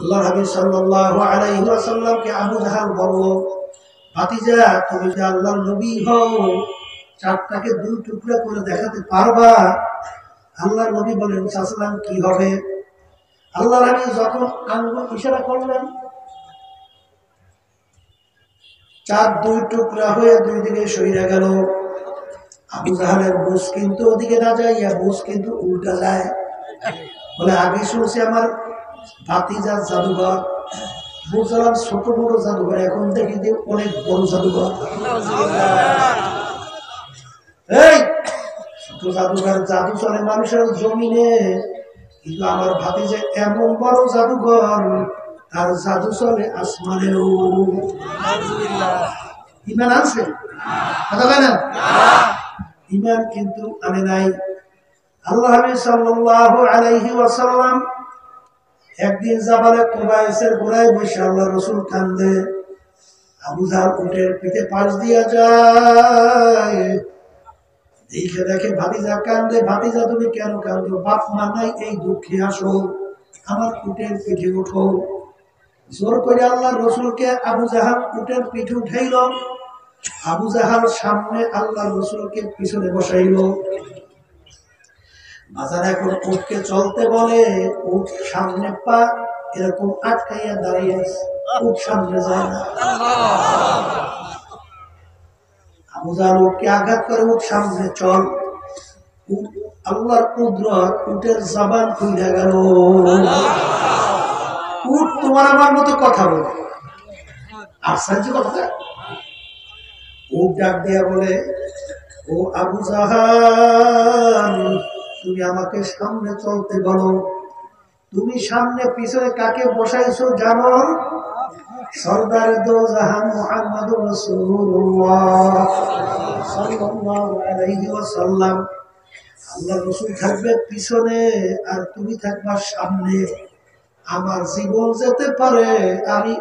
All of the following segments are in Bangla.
আল্লাহ হাবিব সাল্লাল্লাহু আলাইহি ওয়াসাল্লামকে আবু জাহাল বলল, ভাতিজা তুমি যে আল্লাহর নবী হও, চাঁদটাকে দুই টুকরা করে দেখাতে পারবা? আল্লাহর নবী বলেন, সাল্লাম কি হবে? আল্লাহর হাবিব যখন আঙ্গুল ইশারা করলেন, চাঁদ দুই টুকরা হয়ে দুই দিকে সইরা গেল। আবু জাহালের বুঝ কিন্তু ওদিকে না যাইয়া বুঝ কিন্তু উল্টা যায়। বলে আগে শুনছি আমার ভাতিজা জাদুঘর, বুঝলাম ছোট বড় জাদুঘর, এখন দেখি যে অনেক বড় জাদুঘর। এই ছোট জাদুঘর জাদু চলে মানুষের জমিনে, কিন্তু আমার ভাতিজা এমন বড় জাদুঘর, তার জাদু চলে আসমানেও। ইমান আছে? কথা বলে না, ইমান কিন্তু আনে নাই। আল্লাহ হাবিব সাল্লাল্লাহু আলাইহি ওয়াসাল্লাম একদিন জাবালে কুবাইসের গোড়ায় বসে আল্লাহ রাসূল কান্দে। আবু জাহল উটের পিঠে পাশ দিয়া যায়, দেখে দেখে ভাতিজা কান্দে। ভাতিজা তুমি কেন কান্দো? বাপ মা নাই, এই দুঃখে আসো, আমার উটের পিঠে উঠো। জোর করে আল্লাহ রাসূলকে আবু জাহল উটের পিঠে উঠাইল। আবু জাহল সামনে, আল্লাহ রাসূলকে পিছনে বসাইল। বাজার এখন উটকে চলতে বলে, উট সামনে পা এরকম আটকাইয়া দাঁড়িয়ে, উট সামনে যায় না। আবু জাহল উটকে আঘাত করে, উট সামনে চল। আল্লাহর কুদরত, উটের জবান খুলে গেল। উট তোমার আমার মতো কথা বলে, আশ্চর্য কথা। উট ডাক দিয়া বলে, ও আবু জাহল, তুমি আমাকে সামনে চলতে বলো। তুমি সামনে পিছনে কাকে বসাইছো জানো? সরদারে দো জাহান মুহাম্মদুর রাসূলুল্লাহ সাল্লাল্লাহু আলাইহি ওয়াসাল্লাম। আল্লাহ রাসূল থাকবে পিছনে আর তুমি থাকবা সামনে। আমার জীবন যেতে পারে, আমি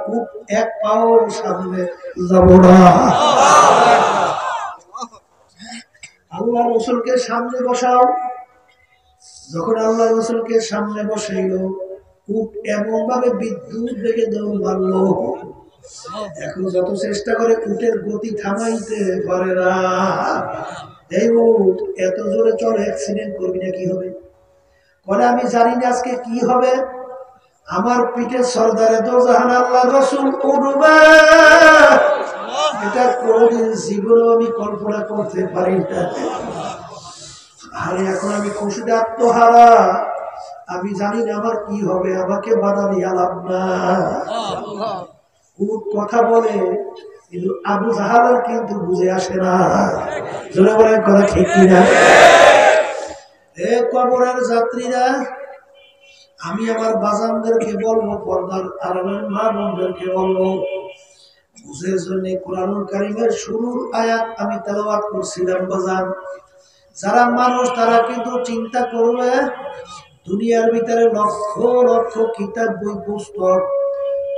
এক পাও সামনে যাব না। আল্লাহ রাসূলকে সামনে বসাও। যখন আল্লাহ রাসূলকে সামনে বসাইল, উট এমন ভাবে বিদ্যুৎ বেগে দৌড় মারল, এখন যত চেষ্টা করে উটের গতি থামাইতে পারে না। এই উট এত জোরে চলে, অ্যাক্সিডেন্ট করবি না, কি হবে? বলে আমি জানি না আজকে কি হবে। আমার পিঠে সরদারে দো জাহান আল্লাহ রাসূল উঠবে, এটা কোনদিন জীবনে আমি কল্পনা করতে পারি না। আরে এখন আমি খুশিতে আত্মহারা, আমি জানি না আমার কি হবে, আমাকে বাধা দিয়ে লাভ না। উট কথা বলে, কিন্তু আবু জাহল কিন্তু বুঝে আসে না। জোরে বলে কথা ঠিক কিনা? এ কবরের যাত্রীরা, আমি আমার বাজানদেরকে বলবো, পর্দার আড়ালের মা বোনদেরকে বলবো, বুঝের জন্য কোরআনুল কারীমের শুরুর আয়াত আমি তেলাওয়াত করছিলাম। বাজান, যারা মানুষ তারা কিন্তু চিন্তা করবে, দুনিয়ার ভিতরে লক্ষ লক্ষ কিতাব, বই, পুস্তক,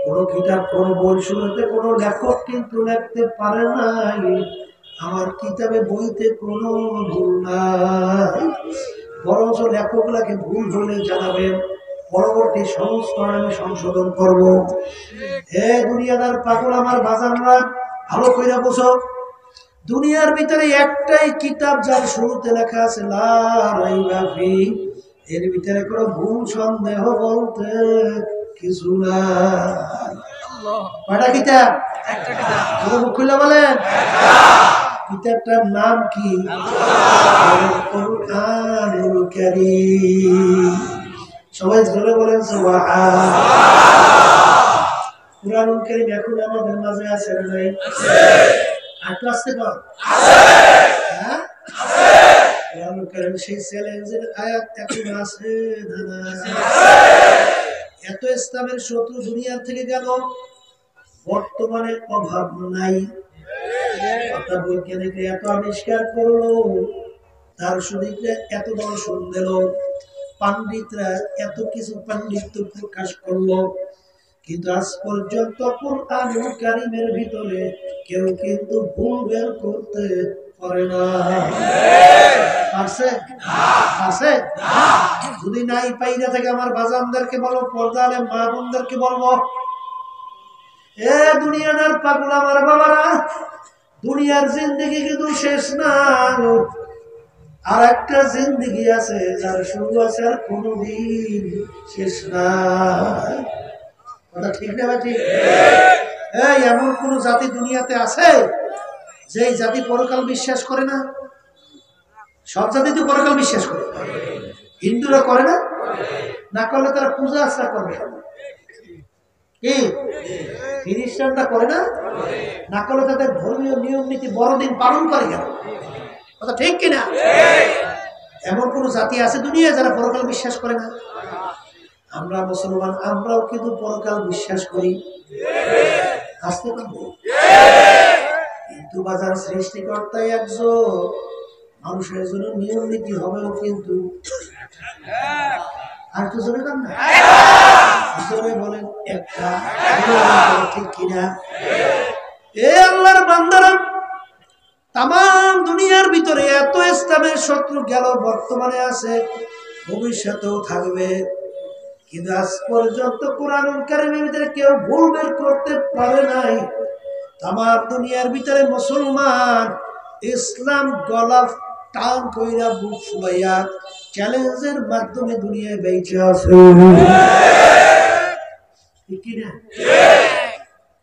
কোন কিতাব, কোন বই শুনতে কোন লেখক কিন্তু লিখতে পারে নাই আমার কিতাবে বইতে কোনো ভুল নাই। বরঞ্চ লেখকগুলাকে ভুল হলে জানাবেন, পরবর্তী সংস্করণ আমি সংশোধন করব। হে দুনিয়াদার পাগল আমার বাজানরা, ভালো কইরা বুঝো, দুনিয়ার ভিতরে একটাই কিতাব যার শুরুতে লেখা আছে লা রাইবা ফি, এর ভিতরে কোনো ভুল সন্দেহ বলতে কিছু না। কয়টা কিতাব? একটা কিতাব। মুখ খুলে বলেন, কিতাবটার নাম কি? কুরআনুল কারীম। সবাই জোরে বলেন সুবহানাল্লাহ। কুরআনুল কারীম এখন আমাদের মাঝে আছে না নাই? আছে। একটু আসতে কর, আছে। হ্যাঁ, আছে। কুরআনুল কারীম সেই চ্যালেঞ্জের আয়াত এখন আছে না না? আছে। এত ইসলামের শত্রু দুনিয়া থেকে গেল, বর্তমানে অভাব নাই। কথা বৈজ্ঞানিকরা এত আবিষ্কার করলো, দার্শনিকরা এত দর্শন দিল, পণ্ডিতরা এত কিছু পাণ্ডিত্য প্রকাশ করলো, কিন্তু আজ পর্যন্ত কুরআনুল কারীমের ভিতরে কেউ কিন্তু ভুল বের করতে পারে না। পারছে? আছে? যদি নাই পাইরা থাকে আমার বাজানদেরকে বলো, পর্দালে মা বোনদেরকে বলবো, এ দুনিয়ার পাগল আমার বাবারা, দুনিয়ার জিন্দেগি কিন্তু শেষ না, আর একটা জিন্দেগি আছে যার শুরু আছে আর কোনদিন শেষ না। কথা ঠিক না ভাই? ঠিক। এই এমন কোন জাতি দুনিয়াতে আছে যে জাতি পরকাল বিশ্বাস করে না? সব জাতি তো পরকাল বিশ্বাস করে। হিন্দুরা করে না? না করলে তারা পূজা আর্চনা করবে কি? খ্রিস্টানরা করে না? না করলে তাদের ধর্মীয় নিয়ম নীতি বড়দিন পালন করে কেন? কথা ঠিক কিনা? এমন কোন জাতি আছে দুনিয়ায় যারা পরকাল বিশ্বাস করে না? আমরা মুসলমান, আমরাও কিন্তু পরকাল বিশ্বাস করি। আসতে পারবো কিন্তু বাজার সৃষ্টিকর্তাই একজন, মানুষের জন্য নিয়ম নীতি হবেও কিন্তু আর তো জোরে কান না জোরে বলেন একটা, ঠিক কিনা? এ আল্লাহর বান্দারা, তাম দুনিয়ার ভিতরে এত ইসলামের শত্রু গেল, বর্তমানে আছে, ভবিষ্যতেও থাকবে, কিন্তু আজ পর্যন্ত কোরআনুল কারীমের ভিতরে কেউ ভুল বের করতে পারে নাই। তাম দুনিয়ার ভিতরে মুসলমান ইসলাম গলা টান কইরা বুক ফুলাইয়া চ্যালেঞ্জের মাধ্যমে দুনিয়ায় বেঁচে আছে। ঠিক কি না?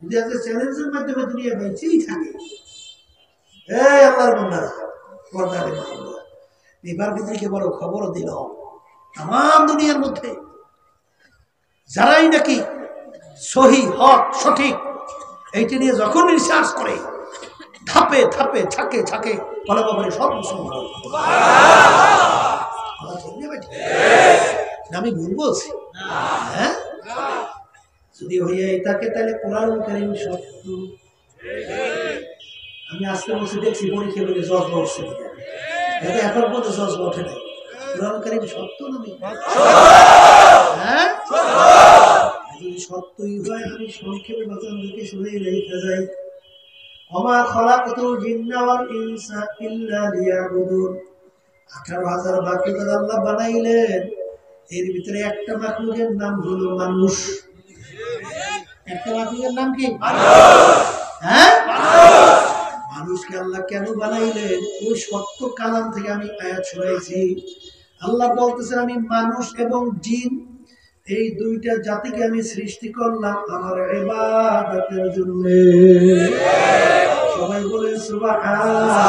যদি আজকে চ্যালেঞ্জের মাধ্যমে দুনিয়া বেঁচেই থাকে, এই আল্লাহর বান্দারা, পর্দারে বান্দা, এবার ভিতরে বড় খবর দিল, তাম দুনিয়ার মধ্যে যারাই নাকি সহি হক সঠিক এইটা নিয়ে যখন রিসার্চ করে, ধাপে ধাপে ছাকে ছাকে বলে বাবারে সব মুসলমান। আমি ভুল বলছি? হ্যাঁ, যদি হইয়া থাকে তাহলে কোরআন কারীম সত্য। আমি আজকে বসে দেখছি পরীক্ষা করে জজ উঠছে, এখন পর্যন্ত জজ ওঠে নাই। কোরআন কারীম সত্য না? হ্যাঁ, যদি সত্যই হয় আমি সংক্ষেপে বাচ্চাদেরকে শুনে রেখে যাই। ওমা খালাকতুল জিন্না ওয়াল ইনসা ইল্লা লিয়াবুদুন। 18,000 মাখলুক আল্লাহ বানাইলেন, এর ভিতরে একটা মাখলুকের নাম হলো মানুষ। একটা মাখলুকের নাম কি? হ্যাঁ, মানুষকে আল্লাহ কেন বানাইলেন? ওই সত্য কালাম থেকে আমি আয়াত শোনাইছি। আল্লাহ বলতেছেন আমি মানুষ এবং জিন এই দুইটা জাতিকে আমি সৃষ্টি করলাম আমার ইবাদতের জন্য। সবাই বলে সুবহানাল্লাহ।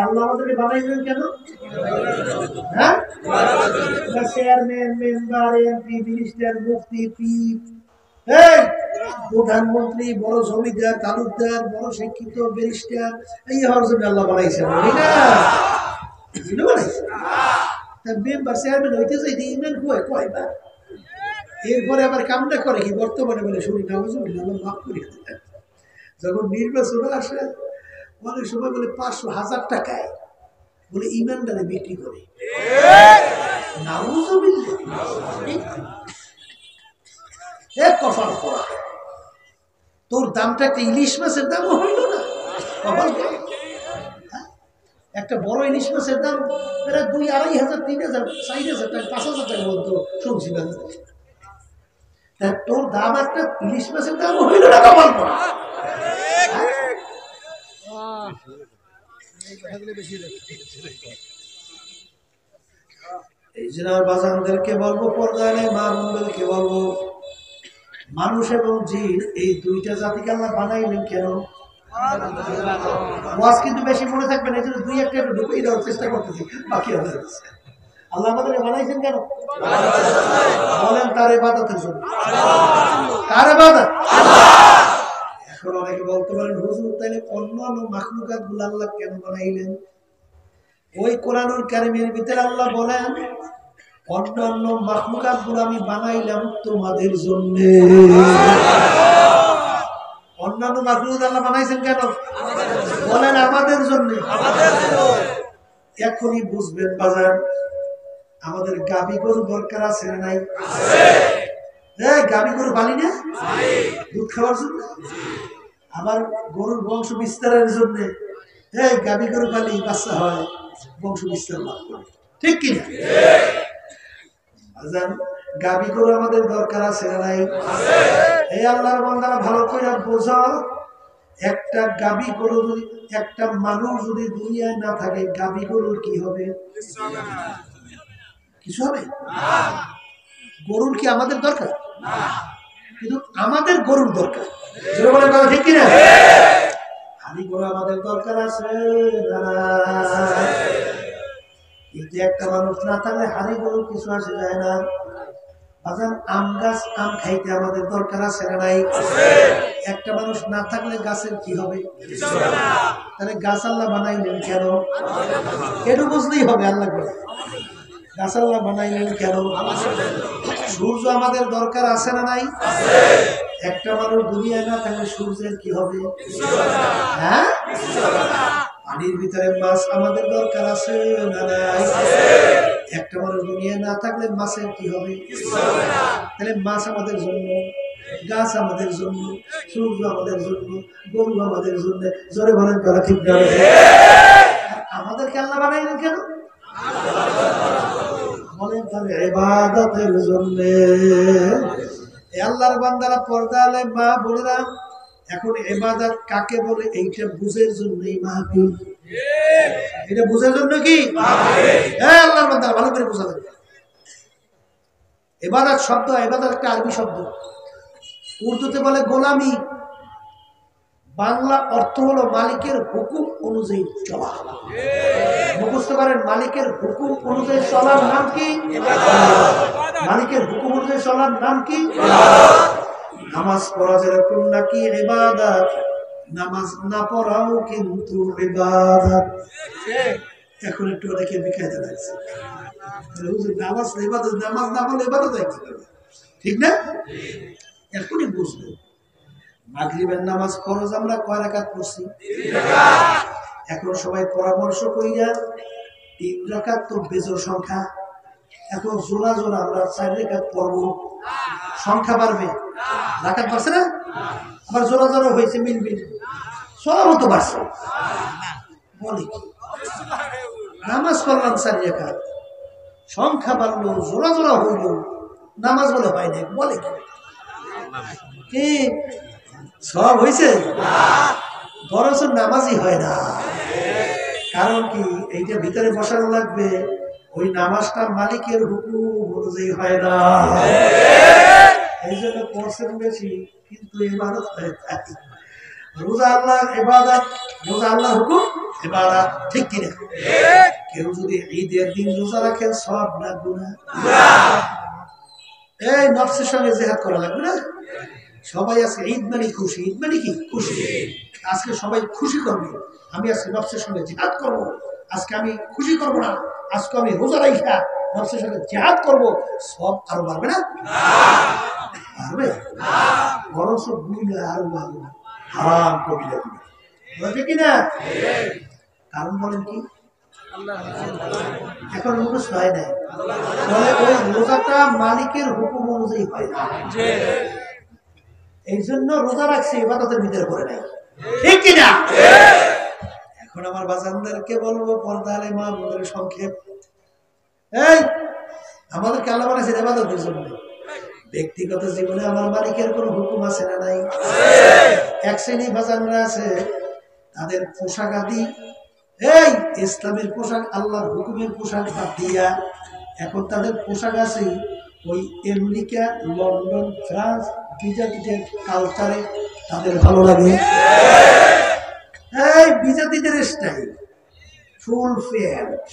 আল্লাহ আমাদেরকে বানাইলেন কেন? হ্যাঁ, চেয়ারম্যান, মেম্বার, এমপি, মিনিস্টার, মুফতি, পীর, প্রধানমন্ত্রী, বড় জমিদার, তালুকদার, বড় শিক্ষিত, ব্যারিস্টার, এই হওয়ার জন্য আল্লাহ বানাইছেন। মেম্বার চেয়ারম্যান হইতে চাইতে ইমান কয়বার, এরপরে আবার কামটা করে কি? বর্তমানে বলে শুনি না, মাফ করি, যখন নির্বাচন আসে অনেক সময় বলে 500,000 টাকায় বলে ইমানদারে বিক্রি করে। কপাল পড়া, তোর দামটা একটা ইলিশ মাছের দামও হইল না। কপাল পড়া, একটা বড় ইলিশ মাছের দাম 2,000, 2,500, 3,000, 4,000 টাকা, 5,000 টাকা বলতো শুনছি বাংলাদেশে। তোর দাম একটা ইলিশ মাছের দামও হইল না। কপাল পড়া। এই জন্য বাজানদেরকে বলবো, পর্দারে মা বোনদেরকে বলবো, মানুষ এবং জিন এই দুইটা জাতিকে আল্লাহ বানাইলেন কেন? ওয়াজ কিন্তু বেশি মনে থাকবে না, এই জন্য দুই একটা ঢুকিয়ে দেওয়ার চেষ্টা করতেছি, বাকি আল্লাহ আমাদেরকে বানাইছেন কেন? বলেন তার ইবাদতের জন্য। কার ইবাদত? এখন অনেকে বলতে পারেন হুজুর তাইলে অন্যান্য মাখলুকাত গুলো আল্লাহ কেন বানাইলেন? ওই কোরআনুল কারীমের ভিতরে আল্লাহ বলেন অন্যান্য মাখলুকাত গুলো আমি বানাইলাম তোমাদের জন্য। অন্যান্য মাখলুকাত আল্লাহ বানাইছেন কেন? বলেন আমাদের জন্য। এখনই বুঝবেন বাজার, আমাদের গাভী গরু দরকার আছে না নাই? গাভী গরু পালি না দুধ খাওয়ার জন্য, আবার গরুর বংশ বিস্তারের জন্য গাভী গরু পালি, বাচ্চা হয়, বংশ বিস্তার লাভ করে। ঠিক কিনা? গাবি গরু আমাদের দরকার আছে না নাই? এই আল্লাহর বান্দারা ভালো করে বোঝো, একটা গাবি গরু যদি, একটা মানুষ যদি দুনিয়ায় না থাকে, গাবি গরুর কি হবে? কিছু হবে? গরুর কি আমাদের দরকার? কিন্তু আমাদের গরুর দরকার, ঠিক কিনা? হাড়ি গরু আমাদের দরকার আছে, কিন্তু একটা মানুষ না থাকলে হাড়ি গরু কিছু আসে যায় না। আম গাছ, আম খাইতে আমাদের দরকার আছে না নাই? একটা মানুষ না থাকলে গাছের কি হবে? তাহলে গাছ আল্লাহ বানাইলেন কেন? একটু বুঝলেই হবে আল্লাহ গাছ আল্লাহ বানাইলেন কেন? সূর্য আমাদের দরকার আছে না নাই? একটা মানুষ দুনিয়ায় না থাকলে সূর্যের কি হবে? হ্যাঁ, পানির ভিতরে মাছ আমাদের দরকার আছে না নাই? একটা মানুষ দুনিয়ায় না থাকলে মাছের কি হবে? তাহলে মাছ আমাদের জন্য, গাছ আমাদের জন্য, সূর্য আমাদের জন্য, গরু আমাদের জন্য। জোরে বলেন কথা ঠিক না? আমাদেরকে আল্লাহ বানাইলেন কেন? বলেন তাহলে ইবাদতের জন্য। আল্লাহর বান্দারা, পর্দা আলে মা বোনেরা, এখন ইবাদত কাকে বলে এইটা বুঝের জন্যই মাহফিল। এটা বুঝার জন্য কি আল্লাহর বান্দারা ভালো করে বোঝা লাগবে। ইবাদত শব্দ, ইবাদত একটা আরবি শব্দ, উর্দুতে বলে গোলামি, বাংলা অর্থ হলো মালিকের হুকুম অনুযায়ী চলা। বুঝতে পারেন, মালিকের হুকুম অনুযায়ী চলার নাম কি? মালিকের হুকুম অনুযায়ী চলার নাম কি? নামাজ পড়া যেরকম নাকি ইবাদত, নামাজ না পড়াও কিন্তু ইবাদত। এখন একটু অনেকে বিকাইতে লাগছে, নামাজ ইবাদত, নামাজ না পড়লে ইবাদত, ঠিক না? এখনই বুঝবো মাগরিবের নামাজ ফরজ আমরা কয় রাকাত পড়ছি? এখন সবাই পরামর্শ কইরা 3 রাকাত তো বেজোর সংখ্যা, এখন জোড়া জোড়া আমরা 4 রাকাত পড়বো, সংখ্যা বাড়বে, রাকাত বাড়ছে না? আবার জোড়া জোড়া হয়েছে, মিলবে, সবও তো বাড়ছে। বলি নামাজ পড়লাম 4 রাকাত, সংখ্যা বাড়লো, জোড়া জোড়া হইল, নামাজ বলে হয় না, বলে কি সব হয়েছে? বরঞ্চ নামাজই হয় না। কারণ কি? এইটা ভিতরে বসানো লাগবে, ওই নামাজটা মালিকের হুকুম অনুযায়ী হয় না। এই জন্য পড়ছেন বেশি, কিন্তু ইবাদত হয়ে থাকে। রোজা আল্লাহর ইবাদত, রোজা আল্লাহর হুকুম, ইবাদত, ঠিক কিনা? কেউ যদি ঈদের দিন রোজা রাখে, সব না গুনাহ? এই নফসের সঙ্গে জিহাদ করা লাগবে না? সবাই আজকে ঈদ মানে খুশি, ঈদ মানে কি খুশি, আজকে সবাই খুশি করবে। আমি আজকে নফসের সঙ্গে জিহাদ করবো, আজকে আমি খুশি করবো না, আজকে আমি রোজা রাখা নফসের সঙ্গে জিহাদ করবো, সব আরো বাড়বে না? পারবে? বরঞ্চ গুণে আরো বাড়বে, হারাম কবিরা বলছে কিনা? কারণ বলেন কি? এখন মুখস্থ হয় নাই, বলে ওই রোজাটা মালিকের হুকুম অনুযায়ী হয় না, এই জন্য রোজা রাখছে, ইবাদতের ভিতরে পড়ে নাই, ঠিক কিনা? এখন আমার বাজানদেরকে বলবো, পর্দা আলে মা বোনের সংক্ষেপ, এই আমাদেরকে আল্লাহ বানাইছেন ইবাদতের জন্য। ব্যক্তিগত জীবনে আমার মালিকের কোন হুকুম আছে না নাই? এক শ্রেণী বাজানরা আছে, তাদের পোশাক আদি, এই ইসলামের পোশাক, আল্লাহর হুকুমের পোশাক বাদ দিয়া এখন তাদের পোশাক আছে ওই আমেরিকা, লন্ডন, ফ্রান্স, বিজাতিদের কালচারে তাদের ভালো লাগে। এই বিজাতিদের style, full pant,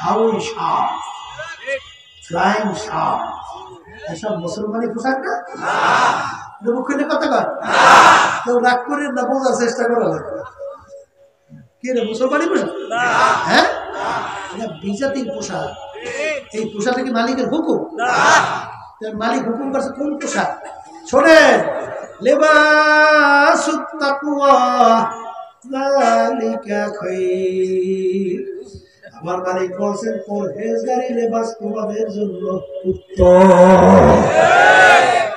হাউই shirt, flying shirt, এসব মুসলমানি পোশাক না? মুখে কথা কয়, কেউ রাগ করে না, বোঝার চেষ্টা করা লাগবে। কি রে, মুসলমানি পোশাক? হ্যাঁ, বিজাতির পোশাক। এই পোশাকটা কি মালিকের হুকুম? মালিক হুকুম করছে কোন পোশাক? শোনেন, লিবাসুত তাকওয়া যালিকা খায়র। আমার মালিক বলছেন পরহেজগারি লেবাস তোমাদের জন্য উত্তম।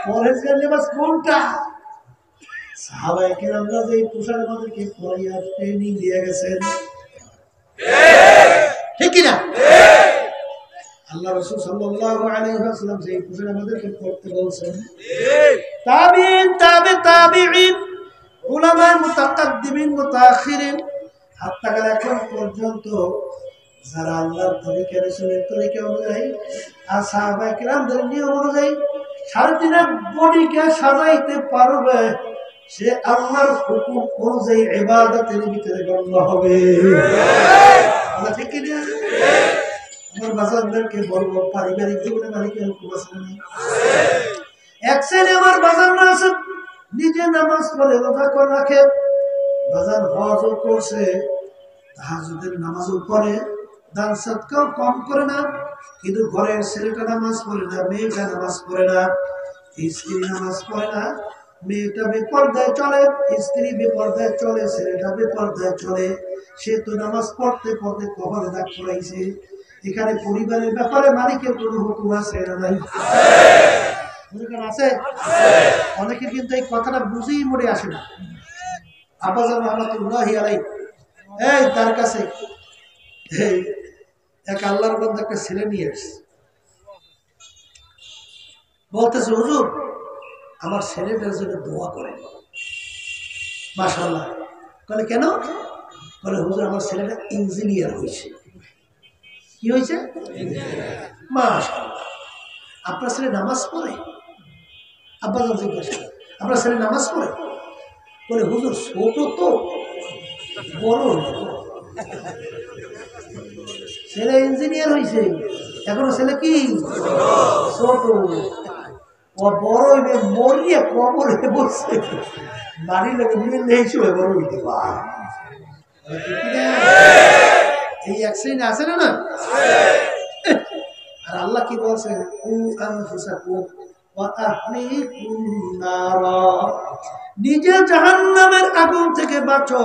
পরহেজগারি লেবাস কোনটা? সাহাবায়ে কেরামরা যে পোশাক আমাদেরকে পরাইয়া ট্রেনিং দিয়ে গেছেন, ঠিক কিনা? আল্লাহ রাসূল সাল্লাল্লাহু আলাইহি ওয়াসাল্লাম যে পুজো আমাদেরকে করতে বলছেন, তাবিঈন, তাবিঈন, উলামা মুতাকাদ্দিমিন মুতাআখিরিন, হাত্তা গেল এখন পর্যন্ত যারা আল্লাহর তরিকা রাসূলের তরিকা অনুযায়ী আর সাহাবায়ে কেরামদের নিয়ম অনুযায়ী 3.5 বডিকে সাজাইতে পারবে, সে আল্লাহর হুকুম অনুযায়ী ইবাদতের ভিতরে গণ্য হবে। আল্লাহ ঠিক কি না? আমার বাজারদেরকে বলবো, পারিবারিক জীবনে মালিকের হুকুম আছে না? এক শ্রেণী আমার বাজার না আছে, নিজে নামাজ পড়ে রোজা করে রাখে, বাজার হজও করছে, তাহাজ্জুদের নামাজও পড়ে, দান সদকাও কম করে না, কিন্তু ঘরের ছেলেটা নামাজ পড়ে না, মেয়েটা নামাজ পড়ে না, স্ত্রী নামাজ পড়ে না, মেয়েটা বেপরদায় চলে, স্ত্রী বেপরদায় চলে, ছেলেটা বেপরদায় চলে। সে তো নামাজ পড়তে পড়তে কবরে দাগ পড়াইছে। এখানে পরিবারের ব্যাপারে মালিকের কোনো হুকুম আছে না? নাই আছে। অনেকের কিন্তু এই কথাটা বুঝেই মনে আসে না। আব্বাজান রাহমাতুল্লাহি আলাইহি এই তার কাছে এক আল্লাহর বান্দা একটা ছেলে নিয়ে আসছে, বলতেছে, হুজুর আমার ছেলেটার জন্য দোয়া করেন। মাশাআল্লাহ। বলে কেন? বলে হুজুর আমার ছেলেটা ইঞ্জিনিয়ার হয়েছে। কি হয়েছে? মাশাআল্লাহ। আপনার ছেলে নামাজ পড়ে? আব্বাজান জিজ্ঞাসা, আপনার ছেলে নামাজ পড়ে? বলে হুজুর ছোট তো, বড় ছেলে ইঞ্জিনিয়ার হয়েছে, এখনো ছেলে কি ছোট, ও বড় হইবে মরিয়া কবরে বসে বাড়ি লোক মিললে হিসেবে বড় হইতে পারে। এই এক শ্রেণী আছে না? আর আল্লাহ কি বলছেন, নিজে জাহান্নামের আগুন থেকে বাঁচো,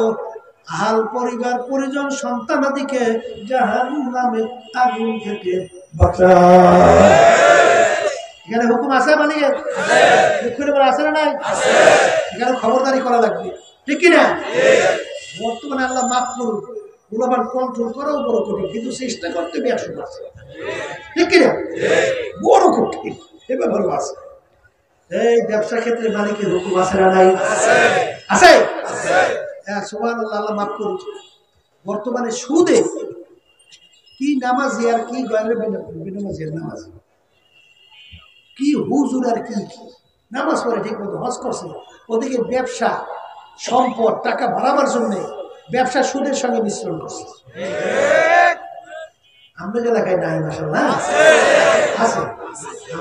আহাল পরিবার পরিজন সন্তানাদিকে জাহান্নামের আগুন থেকে বাঁচাও। এখানে হুকুম আছে মানে আছে না নাই? এখানে খবরদারি করা লাগবে, ঠিক কিনা? বর্তমানে আল্লাহ মাফ করুন, গুণবান কন্ট্রোল করাও বড় কঠিন, কিন্তু চেষ্টা করতে ব্যর্থ আছে, ঠিক কিনা? বড় কঠিন, এ ব্যাপারও আছে। এই ব্যবসা ক্ষেত্রে মালিকের হুকুম আছে না নাই? আছে। হ্যাঁ, সুবহানাল্লাহ, আল্লাহ মাফ করুন। বর্তমানে সুদে কি নামাজি আর কি বেনামাজির নামাজ, কি হুজুর আর কি নামাজ পড়ে ঠিক মতো হজ করছে, ওদিকে ব্যবসা সম্পদ টাকা বাড়াবার জন্য ব্যবসা সুদের সঙ্গে মিশ্রণ করছে। আমাদের এলাকায় নাই, মাশাআল্লাহ আছে,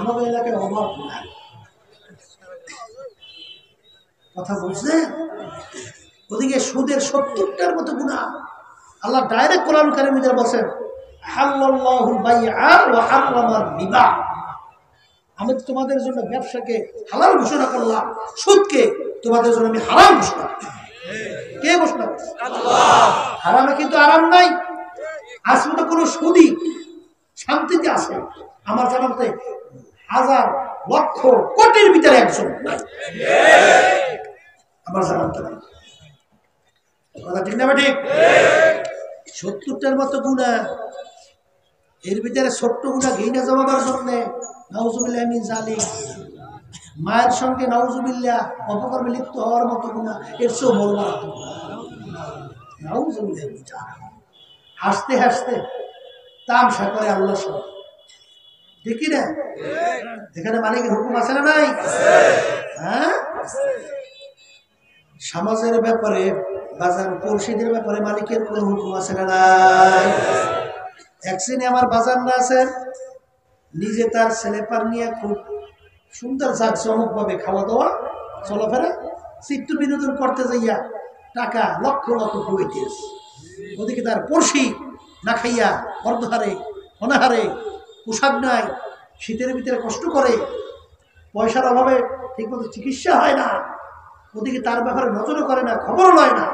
আমাদের এলাকায় অভাব নাই। কথা বলছে, ওদিকে সুদের 70টার মতো গুনাহ। আল্লাহ ডাইরেক্ট কোরআন কারীমে বলেন, হালাল্লাহুল বাইআ ওয়া হারামার রিবা। আমি তোমাদের জন্য ব্যবসাকে হালাল ঘোষণা করলাম, সুদকে তোমাদের জন্য আমি হারাম ঘোষণা করলাম। কে ঘোষণা করছে? আল্লাহ। হারামে কিন্তু আরাম নাই। আজকে তো কোনো সুদী শান্তিতে আছে আমার জানাতে হাজার লক্ষ কোটির ভিতরে একজন নাই, আমার জানাতে নাই। কথা ঠিক না? ঠিক। 70টার মতো গুনাহ, এর ভিতরে ছোট্ট গুনাহ ঘৃণা জমাবার জন্য নাউজুবিল্লাহ মিন যালিক, মায়ের সঙ্গে নাউজুবিল্লাহ অপকর্মে লিপ্ত হওয়ার মতো গুনাহ, এর চেয়েও বড় মারাত্মক নাউজুবিল্লাহ। হাসতে হাসতে তামসা করে আল্লাহ সব, ঠিক না? এখানে মালিকের হুকুম আছে না নাই? হ্যাঁ, সমাজের ব্যাপারে, বাজার পরিষদের ব্যাপারে মালিকের কোন হুকুম আছে না নাই? এক শ্রেণী আমার বাজার না আছে, নিজে তার ছেলেপার নিয়ে খুব সুন্দর জাঁকজমক ভাবে খাওয়া দাওয়া চলাফেরা চিত্ত বিনোদন করতে যাইয়া টাকা লক্ষ লক্ষ খুঁড়িতেছে, ওদিকে তার পড়শি না খাইয়া অর্ধহারে অনাহারে, পোশাক নাই, শীতের ভিতরে কষ্ট করে, পয়সার অভাবে ঠিকমতো চিকিৎসা হয় না, ওদিকে তার ব্যাপারে নজরও করে না, খবরও লয় না,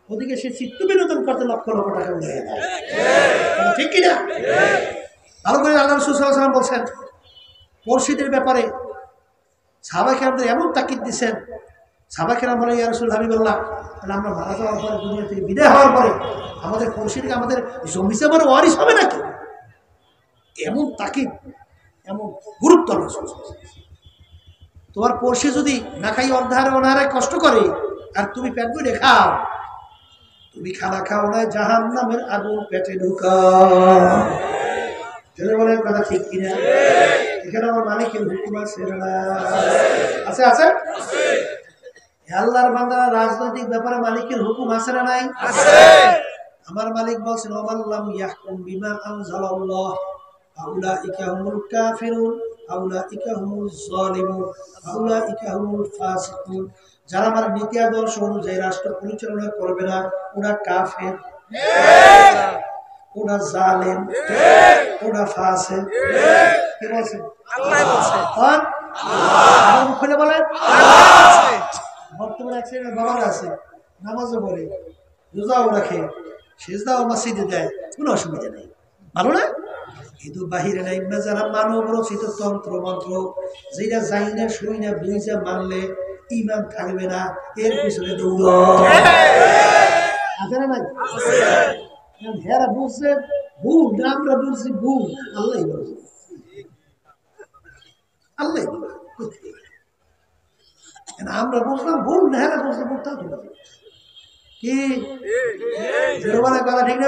ওদিকে সে চিত্ত বিনোদন করতে লক্ষ লক্ষ টাকা উড়িয়ে দেয়, ঠিক কিনা? ভালো করে আল্লাহ রাসূল সাল্লাল্লাহু আলাইহি ওয়াসাল্লাম বলছেন, পড়শিদের ব্যাপারে সাহাবায়ে কেরামদের এমন তাকিদ দিচ্ছেন, সাহাবাকেরা বলে ইয়া রাসূলুল্লাহ হাবিবাল্লাহ, তাহলে আমরা মারা যাওয়ার পরে দুনিয়া থেকে বিদায় হওয়ার পরে আমাদের পড়শিকে আমাদের জমি জমার ওয়ারিস হবে নাকি? এমন তাকে এমন গুরুত্ব না। তোমার পড়শি যদি না খাই অর্ধারে অনারে কষ্ট করে আর তুমি পেট ভরে খাও, তুমি খানা খাও না, জাহান্নামের আগুন পেটে ঢুকাও। বলে কথা ঠিক কিনা? এখানে আমার মালিকের হুকুম আছে না? আছে আছে। আল্লাহর বান্দারা রাজনৈতিক ব্যাপারে মালিকের হুকুম আছে না নাই? আমার মালিক বলছেন ওয়াল্লাম ইয়াহকুম বিমা আনজালাল্লাহ আউলাইকা হুমুল কাফিরুন আউলাইকা হুমুজ জালিমুন আউলাইকা হুমুল ফাসিকুন। যারা আমার নীতি আদর্শ অনুযায়ী রাষ্ট্র পরিচালনা করবে না ওরা কাফের, ওরা জালেম, ওরা ফাসিক। কে বলছেন? আল্লাহ বলছে। কোন? আল্লাহ খুলে বলেন। বর্তমানে এক শ্রেণীর বাবার আছে, নামাজও পড়ে, রোজাও রাখে, সিজদাও মসজিদে দেয়, কোনো অসুবিধা নেই, ভালো না? কিন্তু বাহিরে নাই যারা মানব রচিত তন্ত্র মন্ত্র যেটা যাই না শুই না বুঝা মানলে ইমান থাকবে না, এর পিছনে দৌড় আছে না নাই? হেরা বুঝছে ভুল, আমরা বুঝছি ভুল, আল্লাহ বলছে, আল্লাহ আমরা বুঝলাম ভুল, হেরা বুঝতে ভুলটা কি কথা ঠিক না?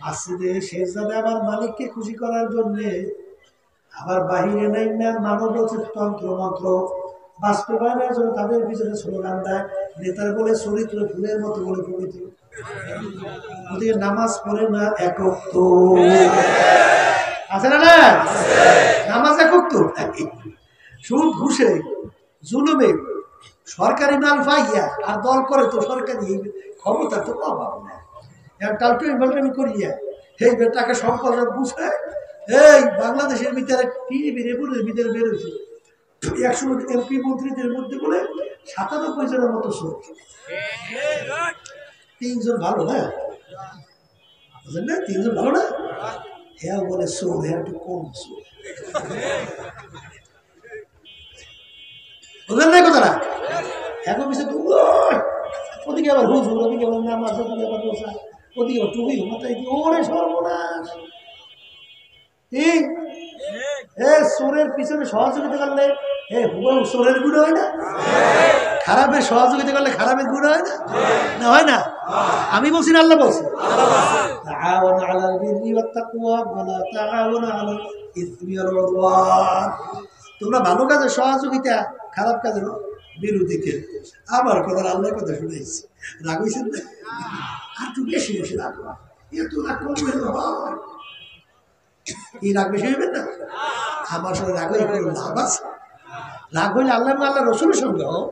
মসজিদে শেষদাদা আমার মালিককে খুশি করার জন্য আবার বাহিরে নাই না মানব তন্ত্র মন্ত্র বাস্তবায়নের জন্য তাদের পিছনে স্লোগান দেয়। নেতার বলে চরিত্র ফুলের মতো বলে পবিত্র, ওদিকে নামাজ পড়ে না একক তো আছে না? না নামাজ একক তো, সুদ ঘুষে জুলুমে সরকারি মাল পাইয়া আর দল করে তো সরকারি ক্ষমতা তো অভাব না, টালটামি করিয়া এই বেটাকে সম্পর্ক বুঝে এই বাংলাদেশের ভিতরে টিভির ভিতরে বেরোছে 100 এমপি মন্ত্রীদের মধ্যে বলে 97 জনের মতো চোর, 3 জন ভালো না, বুঝলেন না? 3 জন ভালো না, হ্যাঁ বলে চোর, হ্যাঁ একটু কম চোর, বুঝলেন না কথাটা? এখন বিষয় তো ওদিকে আবার হুজুর, ওদিকে আবার নামাজ, ওদিকে আবার রোজা, ওদিকে আবার টুপি মাথায় দিয়ে, ওরে সর্বনাশ। চোরের পিছনে সহযোগিতা করলে চোরের গুণ হয় না? খারাপের সহযোগিতা করলে খারাপের গুণ হয় না? না হয় না? আমি বলছি না আল্লাহ বলছি? তোমরা ভালো কাজের সহযোগিতা, খারাপ কাজের বিরোধীকে। আবার কথা আল্লাহর কথা শুনেছি, রাগ হয়েছেন না? আর একটু বেশি বেশি রাগ, এত রাগ কমবে হয়, এই রাগ বেশি হইবেন না? আমার সঙ্গে রাগ হয়ে লাভ আছে? রাগ হইলে আল্লাহ আল্লাহ রসুলের সঙ্গে হোক।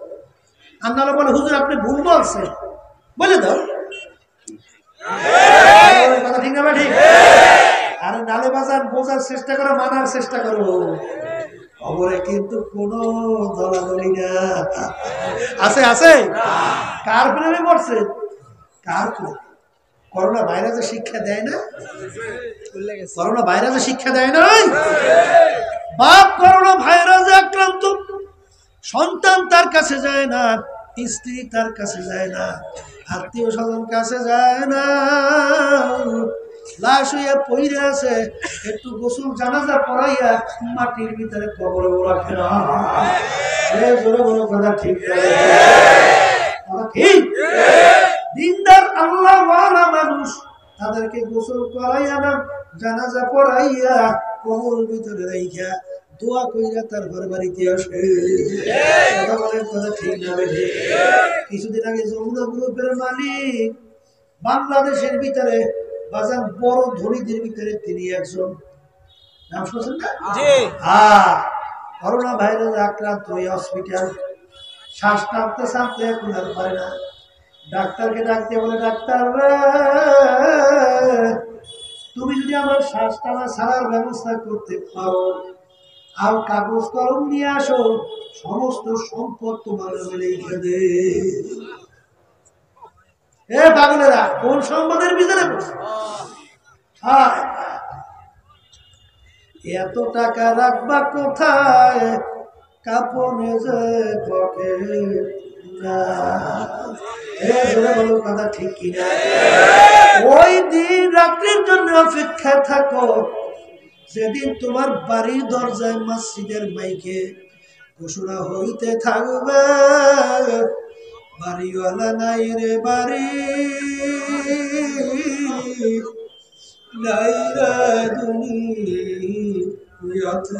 আল্লাহ বলে হুজুর আপনি ভুল বলছেন, বলে দাও, কথা ঠিক না? ঠিক। আরে নালে বাজার বোঝার চেষ্টা করো, মানার চেষ্টা করো, খবরে কিন্তু কোন দলাদলি না আছে। আছে কার প্রেমে পড়ছে? কার প্রেমে? করোনা ভাইরাসে শিক্ষা দেয় না? করোনা ভাইরাসে শিক্ষা দেয় না? বাপ করোনা ভাইরাসে আক্রান্ত, সন্তান তার কাছে যায় না, স্ত্রী তার কাছে যায় না, আত্মীয় স্বজন কাছে যায় না, লাশ হইয়া পইরে আছে, একটু গোসল জানাজা পড়াইয়া মাটির ভিতরে কবরে রাখে না। জোরে বলো কথা ঠিক ঠিক? দিনদার আল্লাহ ওয়ালা মানুষ তাদেরকে গোসল করাইয়া না, জানাজা পড়াইয়া কবরের ভিতরে রাইখা দোয়া কইরা তার ঘর বাড়িতে আসে। কথা বলেন কথা ঠিক না? কিছুদিন আগে যমুনা গ্রুপের মালিক বাংলাদেশের ভিতরে বাজার বড় ধনীদের ভিতরে তিনি একজন, নাম শুনছেন না? হ্যাঁ, করোনা ভাইরাস আক্রান্ত হয়ে হসপিটাল, শ্বাস টানতে টানতে এখন আর পারে না, ডাক্তারকে ডাকতে বলে ডাক্তার তুমি যদি আমার শ্বাস টানা ছাড়ার ব্যবস্থা করতে পারো আর কাগজ কলম নিয়ে আসো, সমস্ত সম্পদ তোমার লিখে দে। এ পাগলেরা কোন সম্পদের ভিতরে এত টাকা রাখবা কোথায়? কাপনে যে পকে না। বলো কথা ঠিক কিনা? ওই দিন রাত্রির জন্য অপেক্ষা থাকো, যেদিন তোমার বাড়ির দরজায় মসজিদের মাইকে ঘোষণা হইতে থাকবে, বাড়িওয়ালা নাই রে বাড়ি, নাই রে দুনিয়াতে।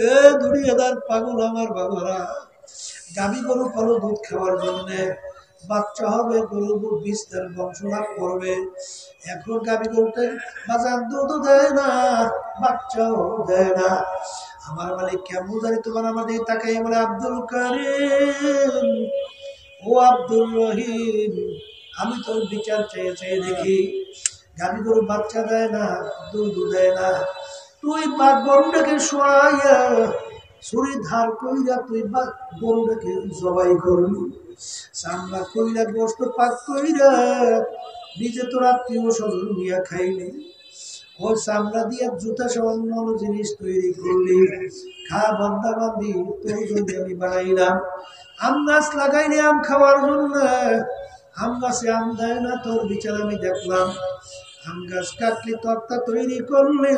এ দুনিয়াদার পাগল আমার বাবারা, গাভী গরু পালো দুধ খাওয়ার জন্য, বাচ্চা হবে, গরু বিস্তার বংশলাভ করবে। এখন গাভী গরুতে বাজার দুধ দেয় না, বাচ্চাও দেয় না। আমার মালিক কেমন জানি তোমার আমাদের তাকাই বলে, আব্দুল কারিম, ও আব্দুল রহিম, আমি তোর বিচার চেয়ে চেয়ে দেখি, গাভী গরু বাচ্চা দেয় না, দুধ দেয় না। তুই গরুটাকে শোয়াইয়া ছুরি ধার কইরা তুই গরুটাকে জবাই করলি, চামড়া কইরা গোস্ত পাক কইরা নিজে তোর আত্মীয় স্বজন নিয়ে খাইলি, ওই চামড়া দিয়ে জুতা সহ অন্য জিনিস তৈরি করলি, খা বান্দা বান্দি তোর জন্য আমি বানাইলাম। আম গাছ লাগাইনি আম খাওয়ার জন্য, আম গাছে আম দেয় না, তোর বিচার আমি দেখলাম। আম গাছ কাটলি তক্তা তৈরি করলি,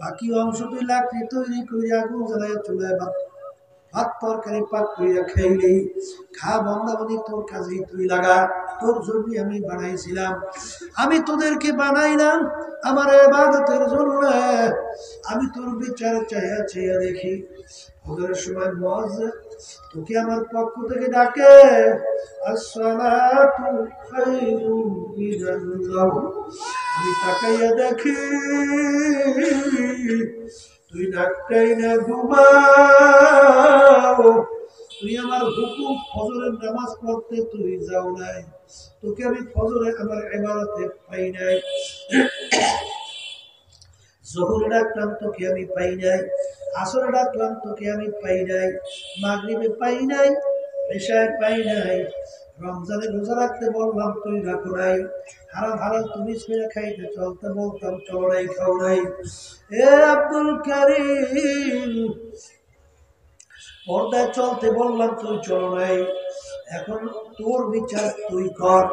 বাকি অংশ তুই লাকড়ি তৈরি করে আগুন জ্বালায় চুলায় ভাত তরকারি পাক করিয়া খাইলি, খা বন্দাবাদি তোর কাজেই তুই লাগা, তোর জন্য আমি বানাইছিলাম। আমি তোদেরকে বানাইলাম আমার ইবাদতের জন্য, আমি তোর বিচার চাইয়া চাইয়া দেখি। ওদের সময় মুয়াজ্জিন তোকে আমার পক্ষ থেকে ডাকে, আসসালাতু খায়রুম মিনান নাওম। আমি তাকাইয়া দেখি তুই ডাকটাই না ঘুমাও, তুই আমার হুকুম ফজরের নামাজ পড়তে তুই যাও নাই, তোকে আমি ফজরে আমার ইবাদতে পাই নাই। জোহরে ডাকলাম তোকে আমি পাই নাই, আসরে ডাকলাম তোকে আমি পাই নাই, মাগরিবে পাই নাই, এশায় পাই নাই, রমজানে রোজা রাখতে বললাম তুই রাখো নাই, হারাম হারাম তুমি ছেড়ে খাইতে চলতে বলতাম চলো নাই, খাও নাই। এ আব্দুল কারিম, পর্দায় চলতে বললাম তুই চলো নাই, এখন তোর বিচার তুই কর।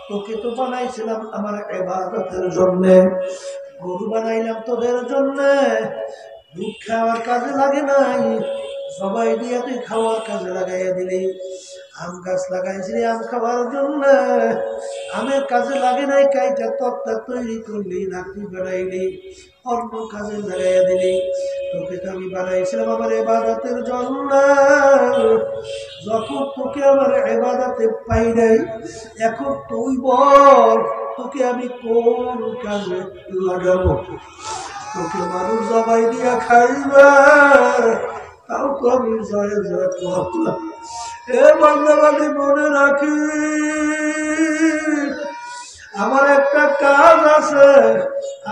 তোকে তো বানাইছিলাম আমার ইবাদতের জন্য, গরু বানাইলাম তোদের জন্য, দুধ খাওয়ার কাজে লাগে নাই, সবাই দিয়ে তুই খাওয়ার কাজে লাগাইয়া দিলি। আম গাছ লাগাইছিলি আম খাওয়ার জন্য, আমের কাজে লাগে নাই, কাইটা তক্তা তৈরি করলি, লাকড়ি বানাইলি, অন্য কাজে লাগাইয়া দিলি। তোকে তো আমি বানাইছিলাম আমার ইবাদতের জন্য, যখন তোকে আমার ইবাদতে পাই নাই, এখন তুই বল তোকে আমি কোন কাজে লাগাবো? তোকে মানুষ জবাই দিয়া খাইবে, তাও তো আমি জয় জয় করলাম। এ বান্দাবাদী মনে রাখি, আমার একটা কাজ আছে,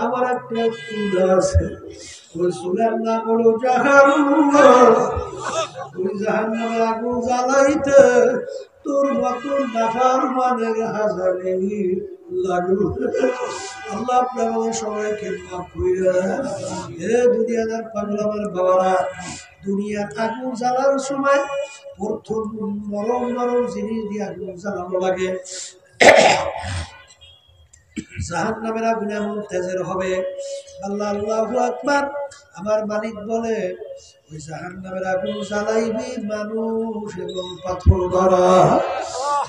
আমার একটা চুলা আছে, ওই চুলার নাম হলো জাহান্নাম। ওই জাহান্নামের আগুন জ্বালাইতে তোর মতন নাফরমানের হাজারে লাগবে। আল্লাহ আপনাদের সবাইকে মাফ কইরা। হে দুনিয়াদার পাগল আমার বাবারা, দুনিয়ার আগুন জ্বালার সময় প্রথম নরম নরম জিনিস দিয়ে আগুন জ্বালানো লাগে। জাহান্নামের আগুন এমন তেজের হবে, আল্লাহ আল্লাহু আকবার। আমার মালিক বলে ওই জাহান্নামের আগুন জ্বালাইবি মানুষ এবং পাথর ধরা।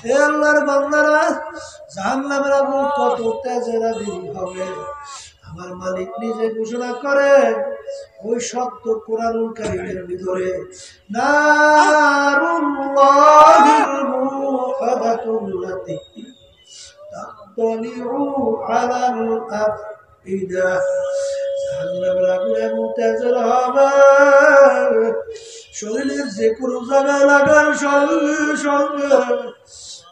হে আল্লাহর বান্দারা, জাহান্নামের আগুন কত তেজের আগুন হবে আমার মালিক নিজে ঘোষণা করে ওই সত্য কোরআনুল কারীমের ভিতরে, নারুল্লাহিল মুকাদাতুল্লাতী তাত্তালিউ আলাল আফইদা। জাহান্নামের আগুন এমন তেজের হবে, শরীরের যে কোনো জায়গায় লাগার সঙ্গে সঙ্গে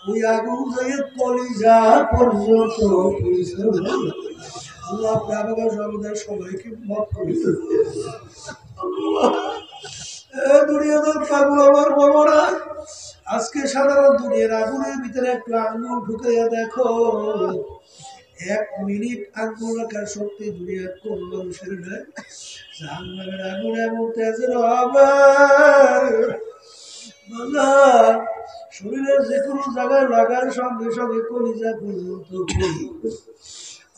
ওই আগুন থেকে কলিজা পর্যন্ত। আল্লাহ আপনাদের সবাইকে মাফ করে দেন। দুনিয়াদার পাগল আমার বাবারা, আজকে সাধারণ দুনিয়ার আগুনের ভিতরে একটু আঙুল ঢুকাইয়া দেখো, এক মিনিট আঙ্গুল রাখার শক্তি দুনিয়ার কোন মানুষের নাই। জাহান্নামের আগুন এমন তেজের হবে শরীরের যে কোনো জায়গায় লাগার সঙ্গে সঙ্গে কলিজা পর্যন্ত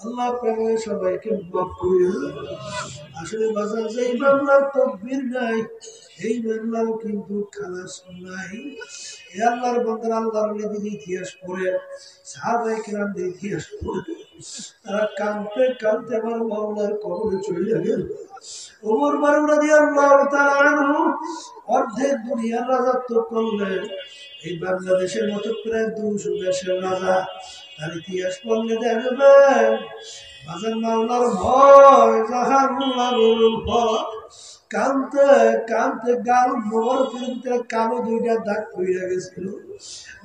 আল্লাহ প্রেমে সবাইকে মাফ করিল। আসলে বাজার যে বাংলার তকবীর নাই এই বাংলাও কিন্তু খালাস নাই। এ আল্লাহর বান্দার আল্লাহর নবীর ইতিহাস পড়ে সাহাবায়ে কেরামদের ইতিহাস পড়ে তারা কাঁদতে কাঁদতে আমার মাওলার কবরে চলে গেল। ওমর ফারুক রাদিয়াল্লাহু তাআলা আনহু অর্ধেক দুনিয়ার রাজত্ব করলেন। এই বাংলাদেশের মতো প্রায় 200 দেশের রাজা তার ইতিহাস পড়লে দেখবেন বাজার মাওলার ভয় জাহান্নামের ভয় কাঁদতে কাঁদতে গাল মোবারকের ভিতরে কালো দুইটা দাগ পড়ে গেছিল।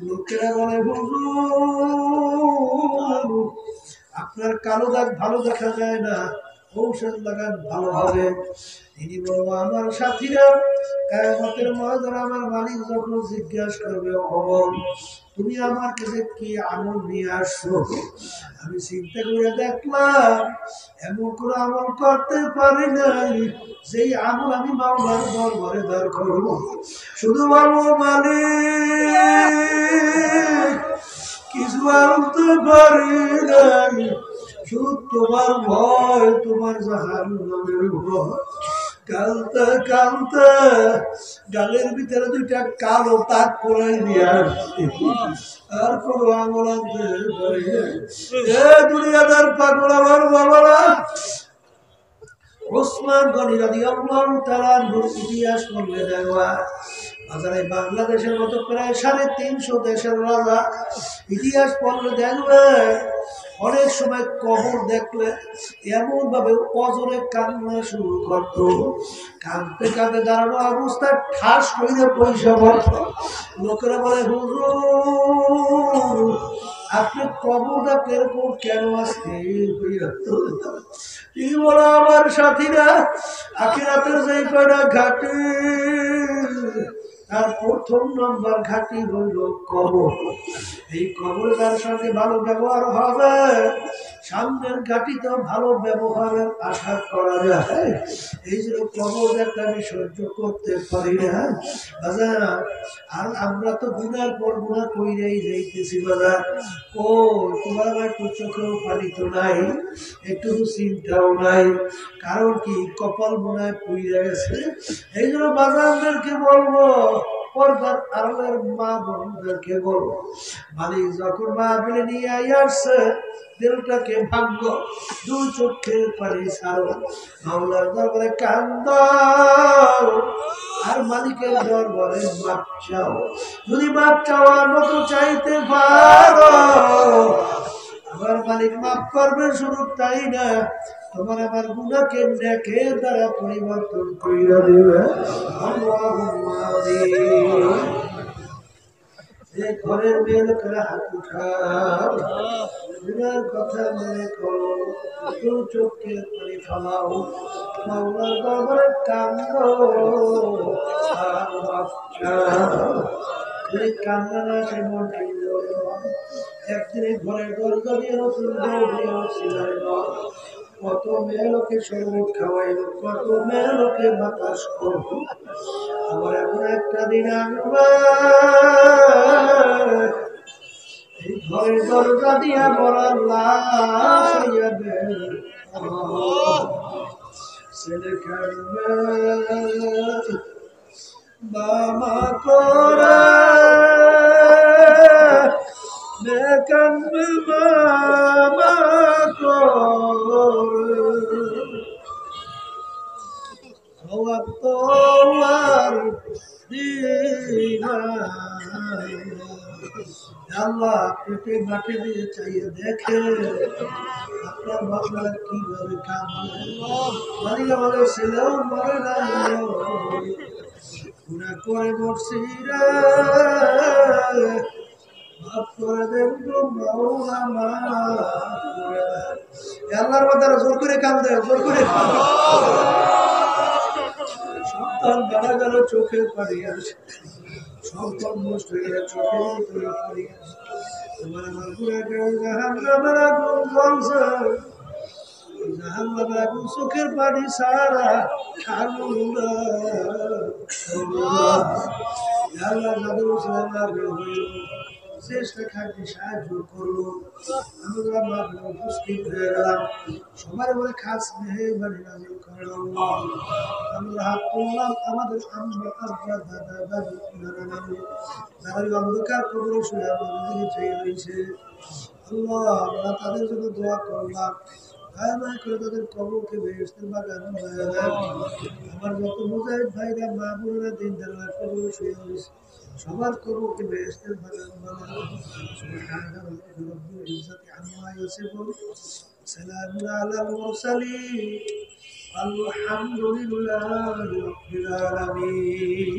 লোকেরা বলে হুজুর আপনার কালো দাগ ভালো দেখা যায় না, ঔষধ লাগান ভালো হবে। তিনি বলবো আমার সাথীরা কিয়ামতের ময়দানে আমার মালিক যখন জিজ্ঞাসা করবে ওমর তুমি আমার কাছে কি আমল নিয়ে আসছো, আমি চিন্তা করে দেখলাম এমন কোন আমল করতে পারি নাই যেই আমল আমি মাওলার দরবারে দাঁড় করবো। শুধু বলবো মালিক কিছু আনতে পারি নাই, শুধু তোমার ভয় তোমার জাহান্নামের ভয়। কালতে কালতে গালের ভিতরে দুইটা কালো তাক পরাই দিয়া আর কোনো আমল আনতে পারি নাই। এ দুনিয়াদার পাগল আমার বাবারা ওসমান গনি রাদিয়াল্লাহু তাআলা ইতিহাস বললে দেখবা বাজারে বাংলাদেশের মতো প্রায় 350 দেশের রাজা ইতিহাস পড়লে দেখবে অনেক সময় কবর দেখলে এমন ভাবে অজরে কান্না শুরু করত, কাঁদতে কাঁদতে দাঁড়ানো অবস্থায় ঠাস করে পয়সা বলত। লোকেরা বলে হুজুর আপনি কবরটা কিরকম কেন আসতে তিনি বলে আমার সাথীরা আখিরাতের যেই কয়টা ঘাটি তার প্রথম নম্বর ঘাটি হইল কবর। এই কবরে তার সাথে ভালো ব্যবহার হবে, সামনের ঘাটিতেও ভালো ব্যবহারের আশা করা যায়। এই যে কবর একটা আমি সহ্য করতে পারি না বাজার। আর আমরা তো গুনার পর গুনাহ কইরাই যাইতেছি বাজার। ও তোমার একটু চোখেও পানি তো নাই, একটু চিন্তাও নাই, কারণ কি কপাল মনে হয় পুইরা গেছে। এই জন্য বাজারদেরকে বলবো পর্দার আড়ালের মা বোনদেরকে বলবো মালিক যখন মা বলে নিয়ে আসছে দিলটাকে ভাঙ্গ, দুই চোখের পানি ছাড়ো, মাওলার দরবারে কান্দাও আর মালিকের দরবারে মাপ চাও। যদি মাপ চাওয়ার মতো চাইতে পারো আমার মালিক মাফ করবে, শুধু তাই না তোমার আমার গুনাহকে নেকের দ্বারা পরিবর্তন কইরা দিবে। আল্লাহুম্মা আমিন। এই ঘরের মেয়ে লোকেরা হাত উঠাও, গুনার কথা মনে করো, দু চোখের পানি ফেলাও, মাওলার দরবারে কান্দো আর মাফ চাও। এই কান্না না সে মন একদিনে ঘরের দরজা দিয়ে কত মেয়ে লোকে শরবত খাওয়াইল, কত মেয়ে লোকে বাতাস করবো। আবার এমন একটা দিন আসবে এই ঘরের দরজা দিয়া মরার লাশ হইয়া বের ছেলে কাঁদবে বাবা করে কাঁদবে বাবা করে তোমার আল্লাহ পেটে মাঠে দিয়ে চাইয়ে দেখে আপনার বাবা কিভাবে কাঁদবে। আমাদের ছেলেও মরে না গুনাহ করে মরছি রে, মাফ করে দেন গো মাওলা মাফ করে দেন। আল্লাহর বান্দারা জোর করে কাঁদে, জোর করে সন্তান মারা গেল চোখের পানি আসে, সন্তান নষ্ট হয়ে চোখের ভিতরে পানি আসে, তোমার আমার গুনাহগার জাহান্নামের আগুন জ্বলছে জাহান্নামের আগুন চোখের পানি ছাড়া আগুন না আল্লাহ যাদের উসিলায় মারবে হইল চেষ্টা খাটি সাহায্য করলো আমরা মারবে উপস্থিত হয়ে গেলাম সবার বলে খাস মেহরবানি নাজিল করো আমরা হাত তুললাম আমাদের আম্মা আব্বা দাদা দাদি নানা নানি যারা অন্ধকার কবরে শুয়ে আমাদের দিকে চেয়ে রয়েছে আল্লাহ আমরা তাদের জন্য দোয়া করলাম দয়া করে তাদের কবরকে বেহেশতের বাগান বানায় দেন আমার যত মুজাহিদ ভাইরা মা বোনেরা দিন দাঁড়া কবরে শুয়ে রয়েছে সবার কবরকে বেহেশতের বাগান বানায় সুবহান রাব্বিল ইজ্জাতি আম্মা ইয়াসিফুন সালামুন আলাল মুরসালিন আলহামদুলিল্লাহি রাব্বিল আলামিন